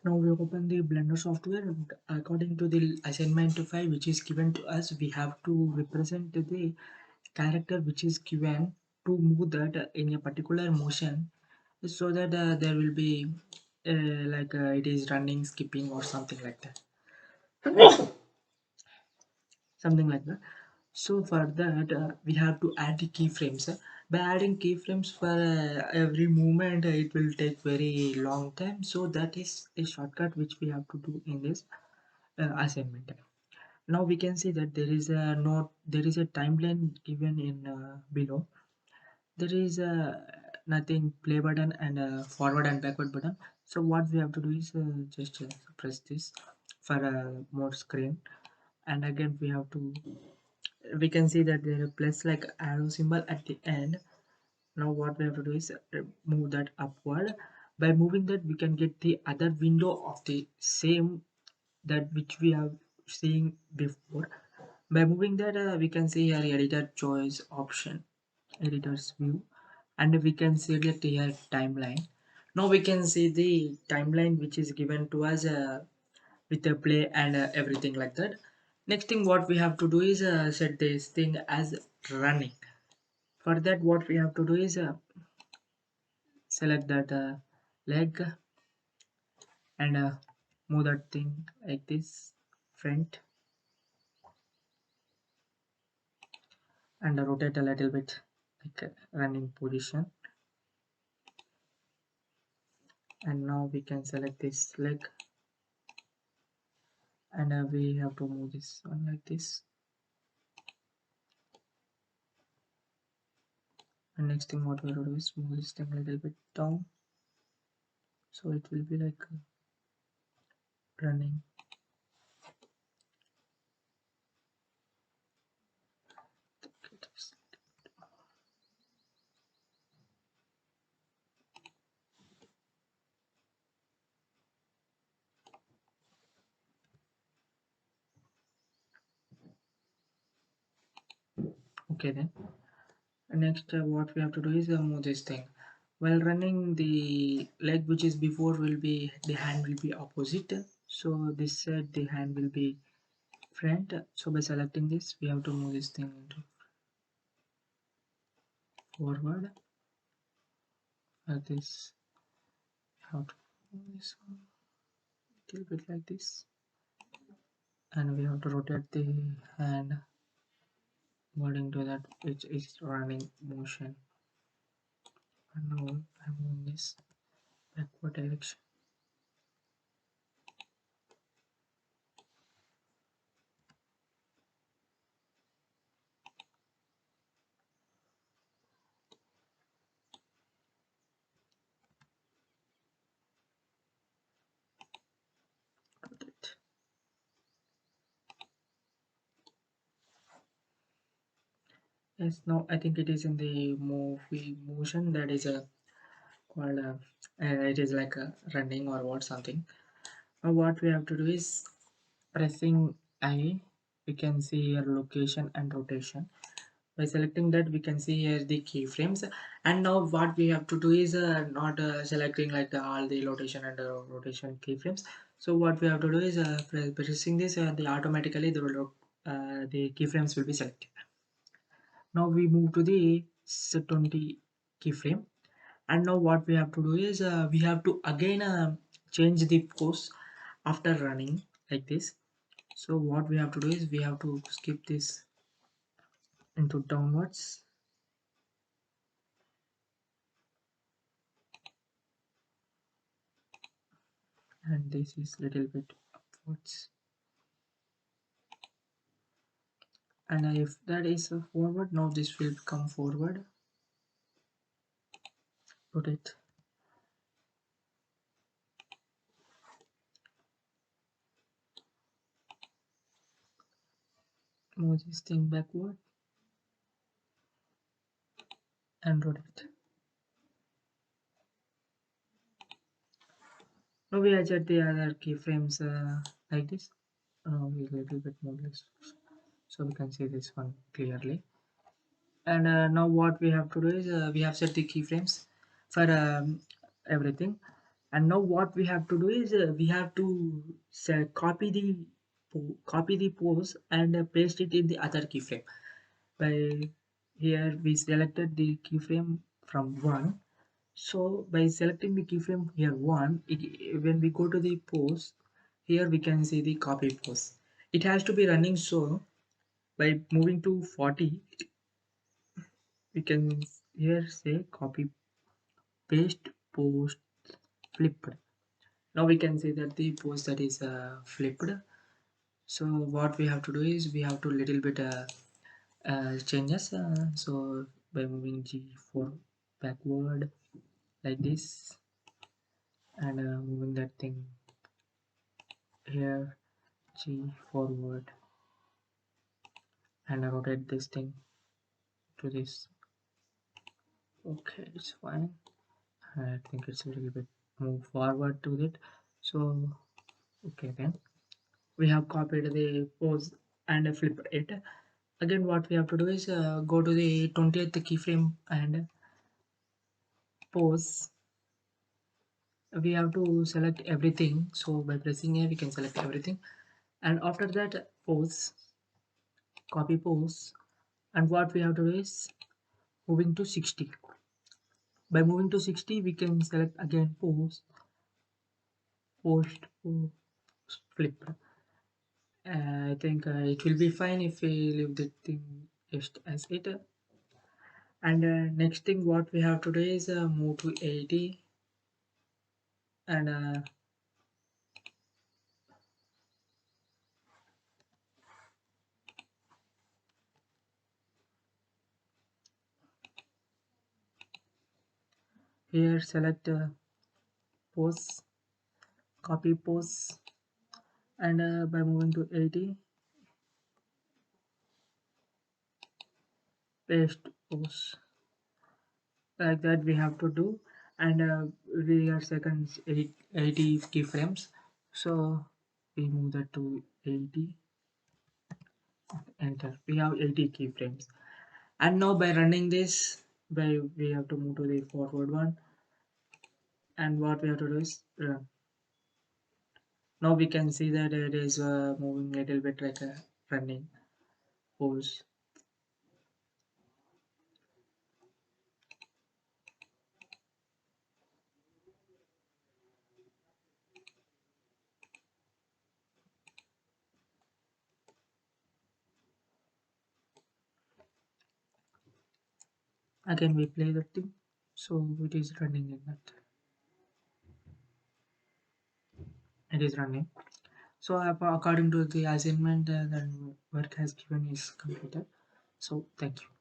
Now we open the Blender software. According to the assignment 5 which is given to us, we have to represent the character which is given to move that in a particular motion, so that there will be it is running, skipping or something like that. Something like that. So for that we have to add the keyframes. By adding keyframes for every movement, it will take very long time. So that is a shortcut which we have to do in this assignment. Now we can see that there is a note, there is a timeline given in below. There is nothing play button and forward and backward button. So what we have to do is just press this for more screen, and again we have to, we can see that there is plus like arrow symbol at the end. Now what we have to do is move that upward. By moving that, we can get the other window of the same, that which we have seen before. By moving that, we can see here editor choice option, editor's view, and we can select here timeline. Now we can see the timeline which is given to us with the play and everything like that. Next thing what we have to do is set this thing as running. For that, what we have to do is select that leg and move that thing like this front, and rotate a little bit like running position. And now we can select this leg, and we have to move this one like this. And next thing what we have to do is move this thing a little bit down, so it will be like running. Okay, then next what we have to do is move this thing. While running, the leg which is before will be, the hand will be opposite, so this side the hand will be front. So by selecting this, we have to move this thing into forward like this. How to move this one a little bit like this, and we have to rotate the hand according to that which is running motion. And now I'm moving this backward direction. Rotate. Yes, now I think it is in the movie motion, that is a called it is like a running or what something. Now what we have to do is pressing I, we can see here location and rotation. By selecting that, we can see here the keyframes. And now what we have to do is not selecting like all the rotation and rotation keyframes. So what we have to do is pressing this, the automatically the keyframes will be selected. Now we move to the 20 keyframe, and now what we have to do is we have to again change the course after running like this. So what we have to do is we have to skip this into downwards, and this is little bit upwards, and if that is forward, now this will come forward. Rotate. Move this thing backward and rotate. Now we adjust the other keyframes like this. We a little bit more less, so we can see this one clearly. And now what we have to do is we have set the keyframes for everything. And now what we have to do is we have to copy the pose and paste it in the other keyframe. By here we selected the keyframe from one. So by selecting the keyframe here one, when we go to the pose, here we can see the copy pose. It has to be running. So by moving to 40, we can here say copy paste post flipped. Now we can see that the post that is flipped. So what we have to do is we have to little bit changes. So by moving G4 backward like this, and moving that thing here G forward, and rotate this thing to this. Okay, it's fine. I think it's a little bit move forward to it. So okay, then we have copied the pose and flipped it. Again what we have to do is go to the 20th keyframe and pose. We have to select everything. So by pressing A we can select everything, and after that pose, copy pose, and what we have to do is moving to 60. By moving to 60 we can select again pose, post flip. I think it will be fine if we leave the thing just as it. And next thing what we have to do is move to 80, and here select pose, copy pose, and by moving to 80 paste pose. Like that we have to do. And we are seconds 80 keyframes. So we move that to 80, enter. We have 80 keyframes. And now by running this, by we have to move to the forward one, and what we have to do is run. Now we can see that it is moving a little bit like a running pose. Again we play the thing, so it is running like that. It is running. So according to the assignment, the work has given is completed. So thank you.